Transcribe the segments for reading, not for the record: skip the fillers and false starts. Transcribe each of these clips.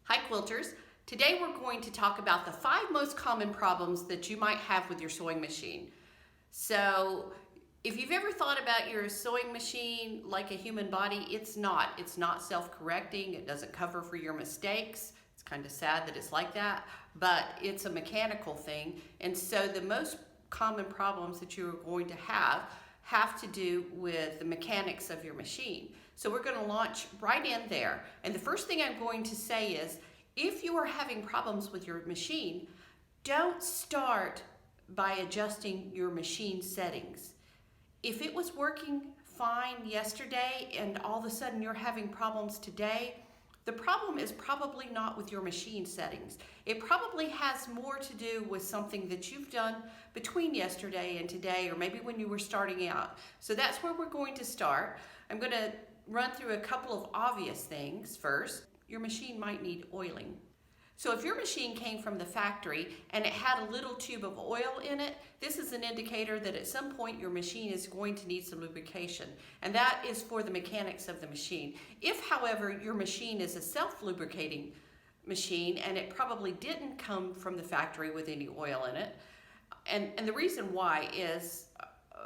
Hi quilters. Today we're going to talk about the 5 most common problems that you might have with your sewing machine. So if you've ever thought about your sewing machine like a human body, it's not. It's not self-correcting. It doesn't cover for your mistakes. It's kind of sad that it's like that, but it's a mechanical thing. And so the most common problems that you're going to have to do with the mechanics of your machine. So we're going to launch right in there. And the first thing I'm going to say is, if you are having problems with your machine, don't start by adjusting your machine settings. If it was working fine yesterday and all of a sudden you're having problems today, the problem is probably not with your machine settings. It probably has more to do with something that you've done between yesterday and today, or maybe when you were starting out. So that's where we're going to start. I'm going to run through a couple of obvious things first. Your machine might need oiling. So if your machine came from the factory and it had a little tube of oil in it, this is an indicator that at some point your machine is going to need some lubrication, and that is for the mechanics of the machine. If, however, your machine is a self-lubricating machine and it probably didn't come from the factory with any oil in it, and the reason why is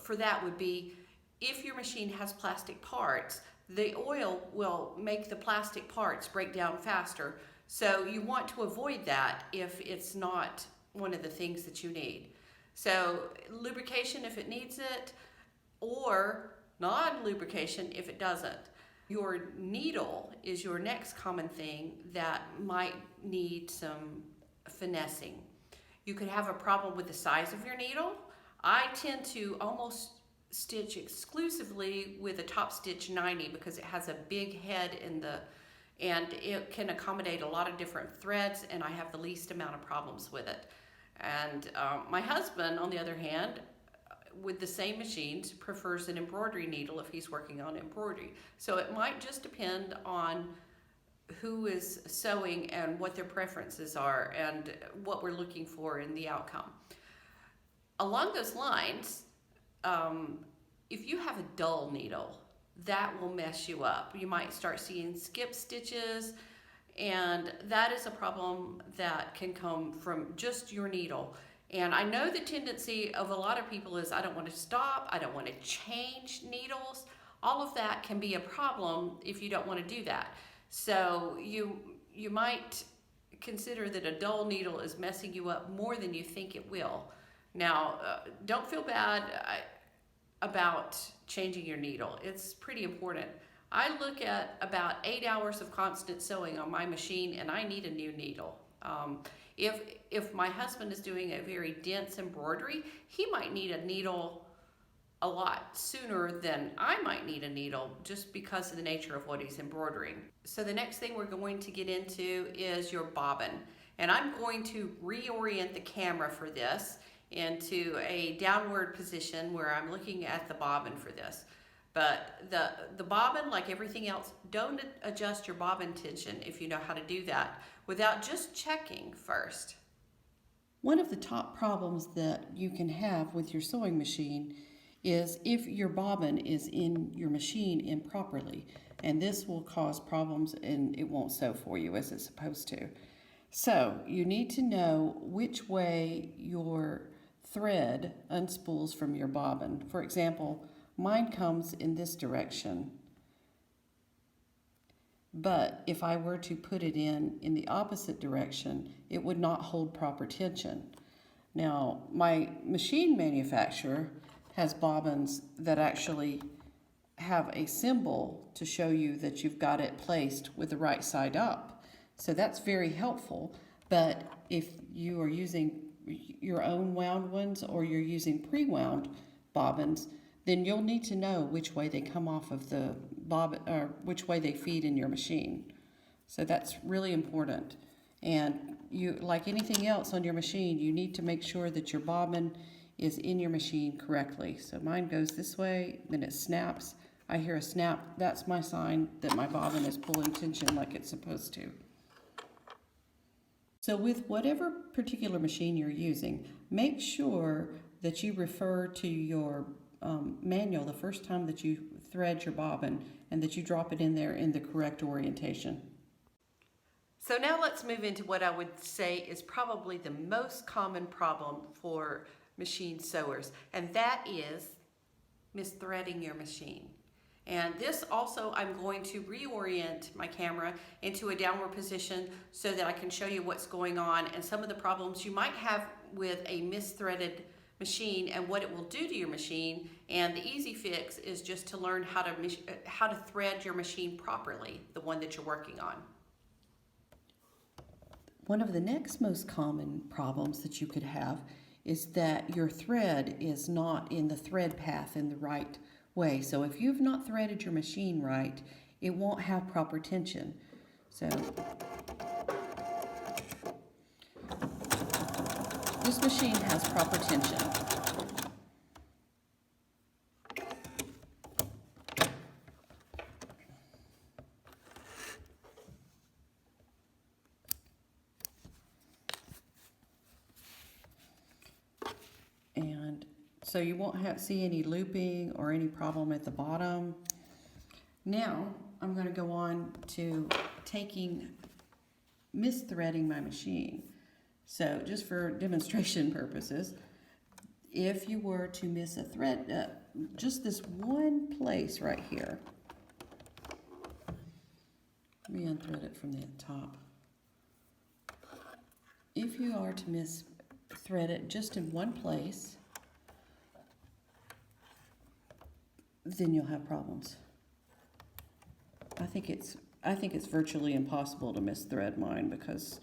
for that would be if your machine has plastic parts, the oil will make the plastic parts break down faster. So you want to avoid that if it's not one of the things that you need. So lubrication if it needs it, or non-lubrication if it doesn't. Your needle is your next common thing that might need some finessing. You could have a problem with the size of your needle. I tend to almost stitch exclusively with a top stitch 90 because it has a big head and it can accommodate a lot of different threads, and I have the least amount of problems with it. And my husband, on the other hand, with the same machines, prefers an embroidery needle if he's working on embroidery. So it might just depend on who is sewing and what their preferences are and what we're looking for in the outcome. Along those lines, if you have a dull needle, that will mess you up. You might start seeing skip stitches, and that is a problem that can come from just your needle. And I know the tendency of a lot of people is, I don't want to stop, I don't want to change needles. All of that can be a problem if you don't want to do that. So you might consider that a dull needle is messing you up more than you think it will. Now, don't feel bad about changing your needle. It's pretty important. I look at about 8 hours of constant sewing on my machine and I need a new needle. If my husband is doing a very dense embroidery, he might need a needle a lot sooner than I might need a needle just because of the nature of what he's embroidering. So the next thing we're going to get into is your bobbin. And I'm going to reorient the camera for this into a downward position where I'm looking at the bobbin for this. But the bobbin, like everything else, don't adjust your bobbin tension if you know how to do that without just checking first. One of the top problems that you can have with your sewing machine is if your bobbin is in your machine improperly, and this will cause problems and it won't sew for you as it's supposed to. So you need to know which way your thread unspools from your bobbin. For example, mine comes in this direction, but if I were to put it in the opposite direction, it would not hold proper tension. Now, my machine manufacturer has bobbins that actually have a symbol to show you that you've got it placed with the right side up. So that's very helpful, but if you are using your own wound ones or you're using pre-wound bobbins, then you'll need to know which way they come off of the bobbin or which way they feed in your machine. So that's really important. And you, like anything else on your machine, you need to make sure that your bobbin is in your machine correctly. So mine goes this way, then it snaps. I hear a snap. That's my sign that my bobbin is pulling tension like it's supposed to. So with whatever particular machine you're using, make sure that you refer to your manual the first time that you thread your bobbin and that you drop it in there in the correct orientation. So now let's move into what I would say is probably the most common problem for machine sewers, and that is misthreading your machine. And this also, I'm going to reorient my camera into a downward position so that I can show you what's going on and some of the problems you might have with a misthreaded machine and what it will do to your machine. And the easy fix is just to learn how to thread your machine properly, the one that you're working on. One of the next most common problems that you could have is that your thread is not in the thread path in the right way. So if you've not threaded your machine right, it won't have proper tension. So this machine has proper tension. And so you won't see any looping or any problem at the bottom. Now I'm going to go on to misthreading my machine. So just for demonstration purposes, if you were to miss a thread, just this one place right here. Let me unthread it from the top. If you are to misthread it just in one place, then you'll have problems. I think it's virtually impossible to misthread mine because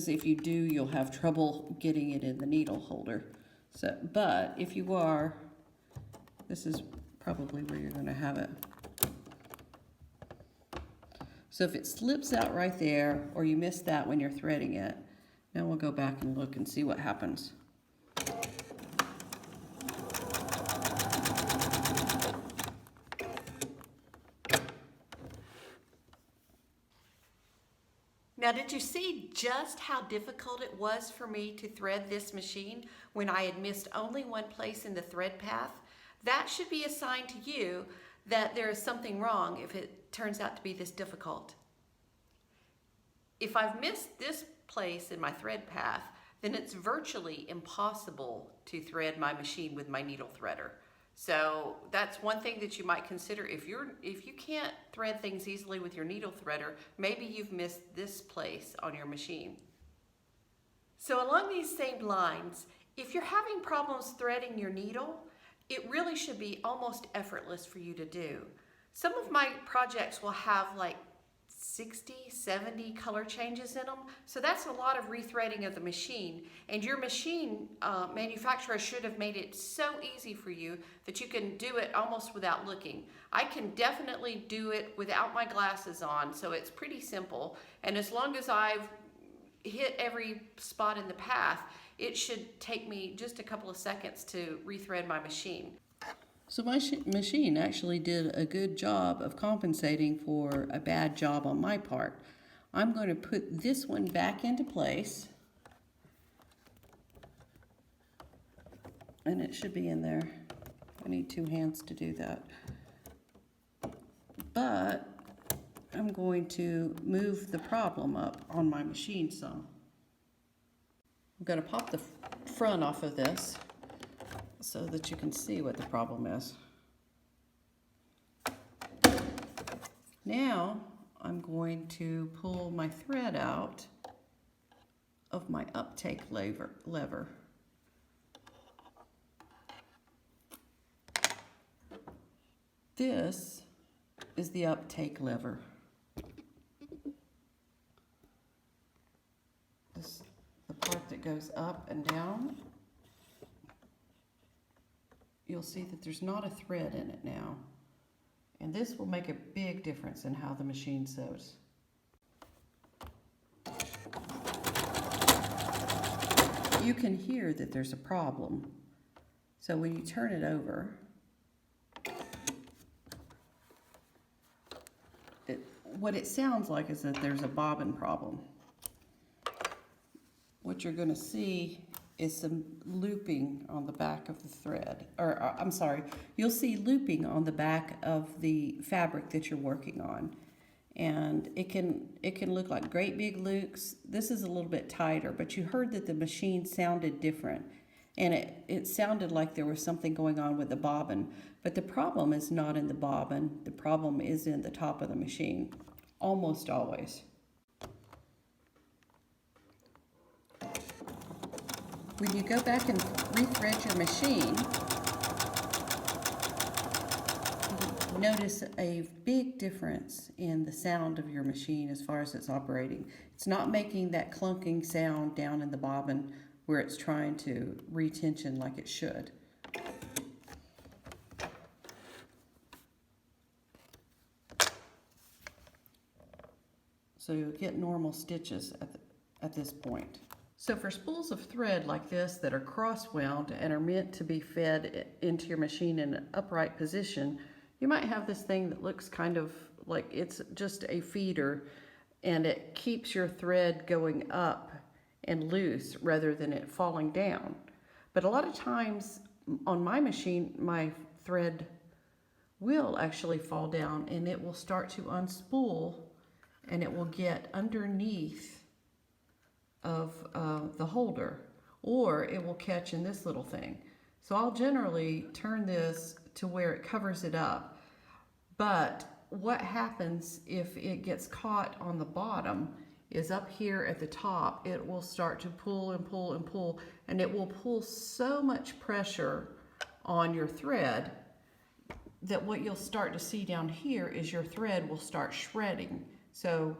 if you do, you'll have trouble getting it in the needle holder. So, but if you are, this is probably where you're going to have it. So if it slips out right there, or you miss that when you're threading it, now we'll go back and look and see what happens. Now, did you see just how difficult it was for me to thread this machine when I had missed only one place in the thread path? That should be a sign to you that there is something wrong if it turns out to be this difficult. If I've missed this place in my thread path, then it's virtually impossible to thread my machine with my needle threader. So that's one thing that you might consider. If you can't thread things easily with your needle threader, maybe you've missed this place on your machine. So along these same lines, if you're having problems threading your needle, it really should be almost effortless for you to do. Some of my projects will have like 60, 70 color changes in them. So that's a lot of rethreading of the machine. And your machine manufacturer should have made it so easy for you that you can do it almost without looking. I can definitely do it without my glasses on, so it's pretty simple. And as long as I've hit every spot in the path, it should take me just a couple of seconds to rethread my machine. So my machine actually did a good job of compensating for a bad job on my part. I'm going to put this one back into place. And it should be in there. I need two hands to do that. But I'm going to move the problem up on my machine some. I'm going to pop the front off of this so that you can see what the problem is. Now I'm going to pull my thread out of my uptake lever. This is the uptake lever. This, the part that goes up and down. You'll see that there's not a thread in it now. And this will make a big difference in how the machine sews. You can hear that there's a problem. So when you turn it over, what it sounds like is that there's a bobbin problem. What you're going to see is some looping on the back of the thread. You'll see looping on the back of the fabric that you're working on. and it can look like great big loops. This is a little bit tighter, but you heard that the machine sounded different, and it sounded like there was something going on with the bobbin. But the problem is not in the bobbin. The problem is in the top of the machine, almost always. When you go back and rethread your machine, notice a big difference in the sound of your machine as far as it's operating. It's not making that clunking sound down in the bobbin where it's trying to retension like it should. So you'll get normal stitches at this point. So for spools of thread like this that are cross-wound and are meant to be fed into your machine in an upright position, you might have this thing that looks kind of like it's just a feeder, and it keeps your thread going up and loose rather than it falling down. But a lot of times on my machine, my thread will actually fall down and it will start to unspool, and it will get underneath of the holder, or it will catch in this little thing. So I'll generally turn this to where it covers it up. But what happens if it gets caught on the bottom is up here at the top, it will start to pull and pull and pull, and it will pull so much pressure on your thread that what you'll start to see down here is your thread will start shredding. So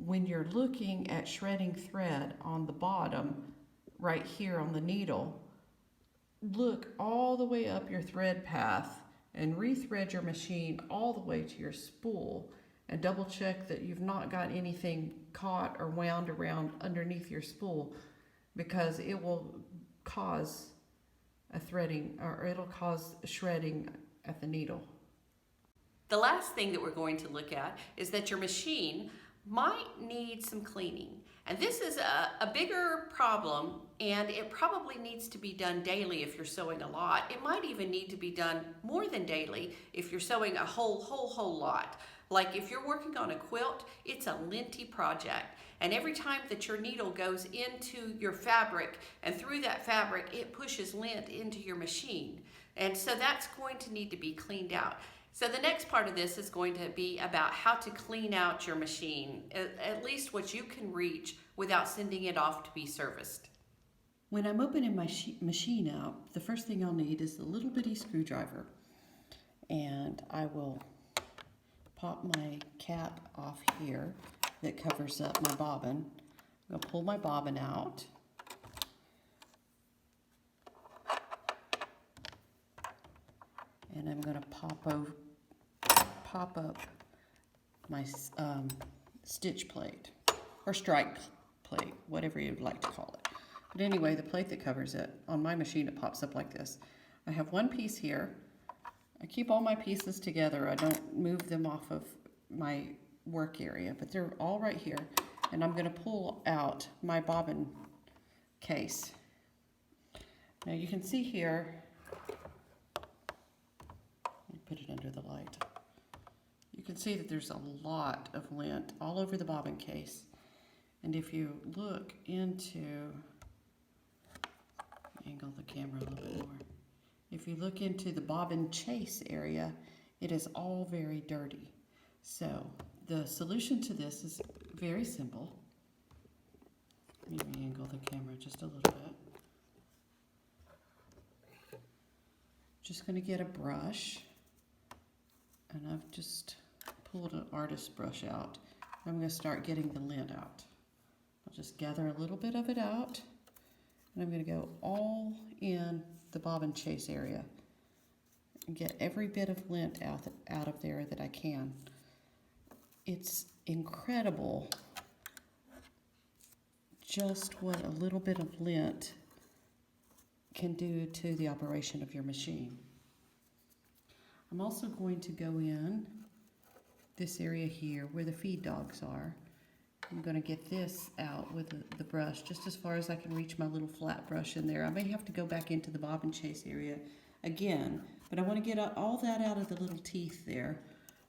when you're looking at shredding thread on the bottom, right here on the needle, look all the way up your thread path and rethread your machine all the way to your spool, and double check that you've not got anything caught or wound around underneath your spool, because it will cause a threading, or it'll cause shredding at the needle. The last thing that we're going to look at is that your machine might need some cleaning. And this is a bigger problem, and it probably needs to be done daily if you're sewing a lot. It might even need to be done more than daily if you're sewing a whole lot. Like if you're working on a quilt, it's a linty project. And every time that your needle goes into your fabric and through that fabric, it pushes lint into your machine. And so that's going to need to be cleaned out. So the next part of this is going to be about how to clean out your machine, at least what you can reach without sending it off to be serviced. When I'm opening my machine out, the first thing I'll need is a little bitty screwdriver. And I will pop my cap off here that covers up my bobbin. I'm going to pull my bobbin out. And I'm going to pop up my stitch plate, or strike plate, whatever you'd like to call it. But anyway, the plate that covers it, on my machine it pops up like this. I have one piece here. I keep all my pieces together. I don't move them off of my work area, but they're all right here. And I'm going to pull out my bobbin case. Now you can see here, put it under the light. You can see that there's a lot of lint all over the bobbin case. And if you look into, angle the camera a little bit more. If you look into the bobbin chase area, it is all very dirty. So the solution to this is very simple. Let me angle the camera just a little bit. Just going to get a brush. And I've just pulled an artist brush out. I'm going to start getting the lint out. I'll just gather a little bit of it out. And I'm going to go all in the bobbin chase area and get every bit of lint out of there that I can. It's incredible just what a little bit of lint can do to the operation of your machine. I'm also going to go in this area here where the feed dogs are. I'm going to get this out with the brush just as far as I can reach my little flat brush in there. I may have to go back into the bobbin chase area again, but I want to get all that out of the little teeth there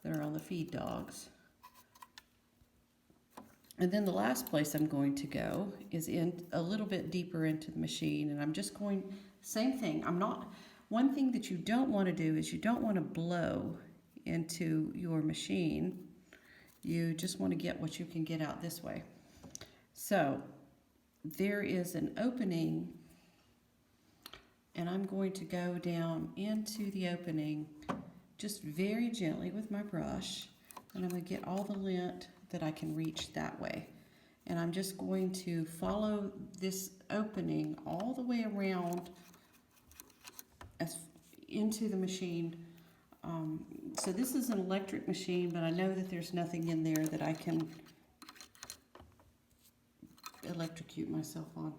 that are on the feed dogs. And then the last place I'm going to go is in a little bit deeper into the machine, and I'm just going, same thing. One thing that you don't want to do is you don't want to blow into your machine. You just want to get what you can get out this way. So there is an opening, and I'm going to go down into the opening just very gently with my brush, and I'm going to get all the lint that I can reach that way. And I'm just going to follow this opening all the way around into the machine. So this is an electric machine, but I know that there's nothing in there that I can electrocute myself on.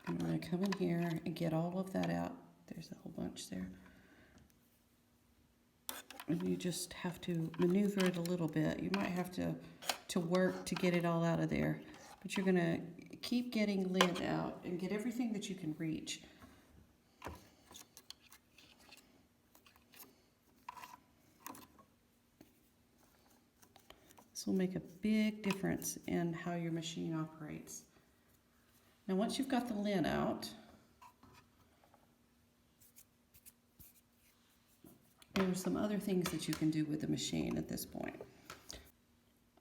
I'm going to come in here and get all of that out. There's a whole bunch there. And you just have to maneuver it a little bit. You might have to work to get it all out of there. But you're going to keep getting lint out and get everything that you can reach. This will make a big difference in how your machine operates. Now once you've got the lint out, there's some other things that you can do with the machine at this point.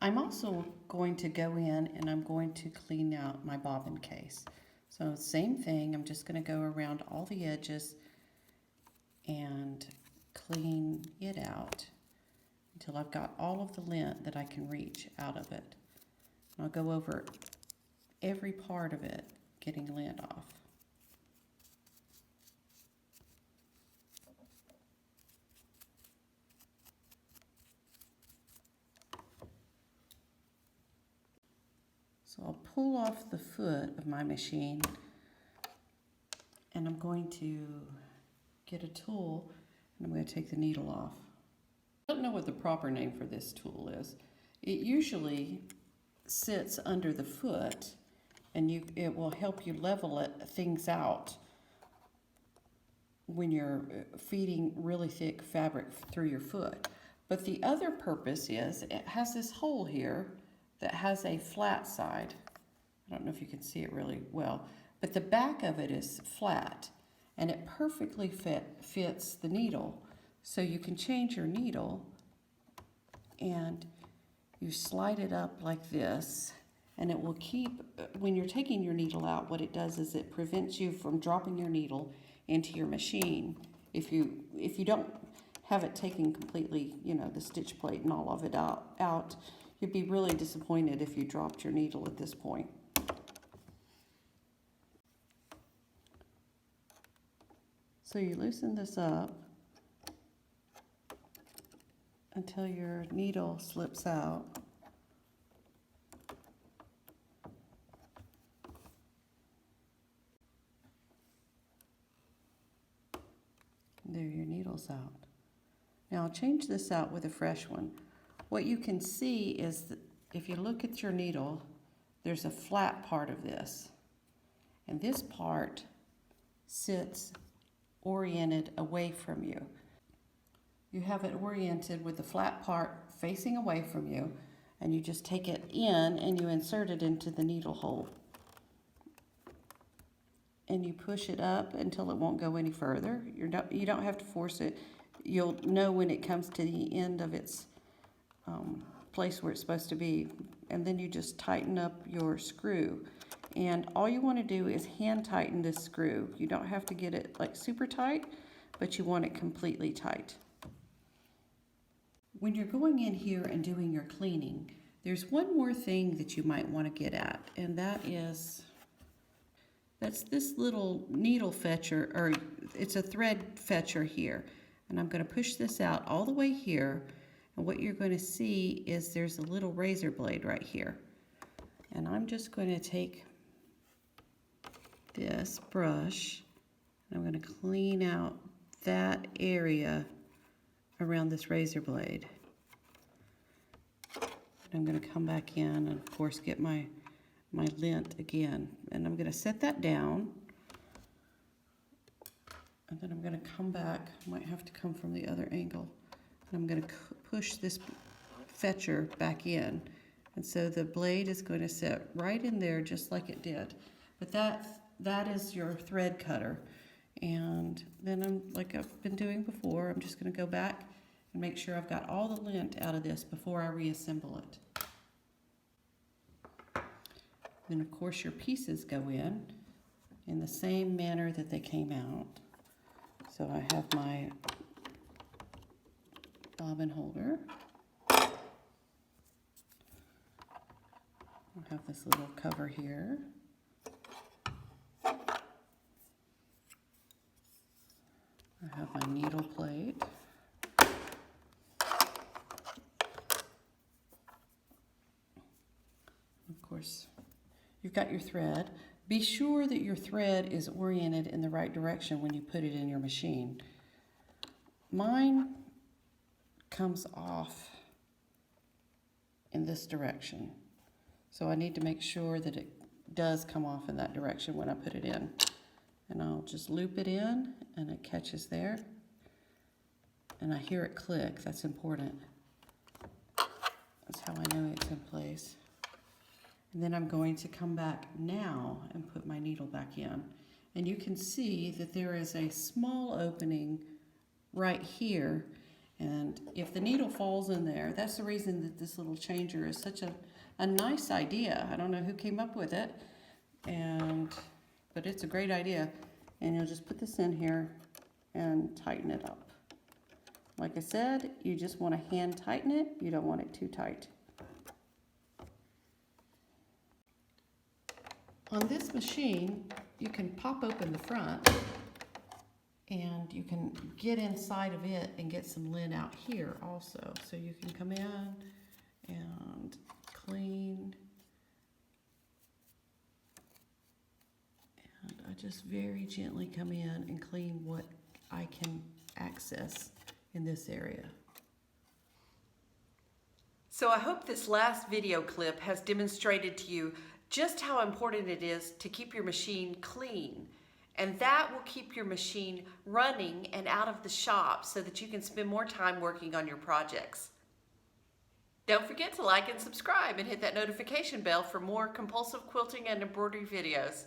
I'm also going to go in and I'm going to clean out my bobbin case. So same thing, I'm just going to go around all the edges and clean it out until I've got all of the lint that I can reach out of it. And I'll go over every part of it, getting lint off. So I'll pull off the foot of my machine, and I'm going to get a tool and I'm going to take the needle off. I don't know what the proper name for this tool is. It usually sits under the foot, and it will help you level things out when you're feeding really thick fabric through your foot. But the other purpose is it has this hole here that has a flat side. I don't know if you can see it really well, but the back of it is flat, and it perfectly fits the needle. So you can change your needle, and you slide it up like this, and it will keep, when you're taking your needle out, what it does is it prevents you from dropping your needle into your machine. If you don't have it taken completely, you know, the stitch plate and all of it out, you'd be really disappointed if you dropped your needle at this point. So you loosen this up until your needle slips out. There, your needle's out. Now I'll change this out with a fresh one. What you can see is that if you look at your needle, there's a flat part of this. And this part sits oriented away from you. You have it oriented with the flat part facing away from you, and you just take it in and you insert it into the needle hole. And you push it up until it won't go any further. You don't have to force it. You'll know when it comes to the end of its place where it's supposed to be, and then you just tighten up your screw. And all you want to do is hand tighten this screw. You don't have to get it like super tight, but you want it completely tight. When you're going in here and doing your cleaning, there's one more thing that you might want to get at, and that's this little needle fetcher, or it's a thread fetcher here. And I'm going to push this out all the way here, and what you're going to see is there's a little razor blade right here. And I'm just going to take this brush, and I'm going to clean out that area around this razor blade. And I'm going to come back in and of course get my lint again, and I'm going to set that down And then I'm going to come back. I might have to come from the other angle. And I'm going to push this fetcher back in. And so the blade is going to sit right in there just like it did. But that is your thread cutter. And then like I've been doing before, I'm just going to go back and make sure I've got all the lint out of this before I reassemble it. Then of course your pieces go in the same manner that they came out. So I have my bobbin holder. I have this little cover here. I have my needle plate. Of course, you've got your thread. Be sure that your thread is oriented in the right direction when you put it in your machine. Mine comes off in this direction. So I need to make sure that it does come off in that direction when I put it in. And I'll just loop it in and it catches there. And I hear it click, that's important. That's how I know it's in place. And then I'm going to come back now and put my needle back in. And you can see that there is a small opening right here. And if the needle falls in there, that's the reason that this little changer is such a nice idea. I don't know who came up with it, but it's a great idea. And you'll just put this in here and tighten it up. Like I said, you just want to hand tighten it. You don't want it too tight. On this machine, you can pop open the front and you can get inside of it and get some lint out here also. So you can come in and clean. And I just very gently come in and clean what I can access in this area. So I hope this last video clip has demonstrated to you just how important it is to keep your machine clean. And that will keep your machine running and out of the shop so that you can spend more time working on your projects. Don't forget to like and subscribe and hit that notification bell for more compulsive quilting and embroidery videos.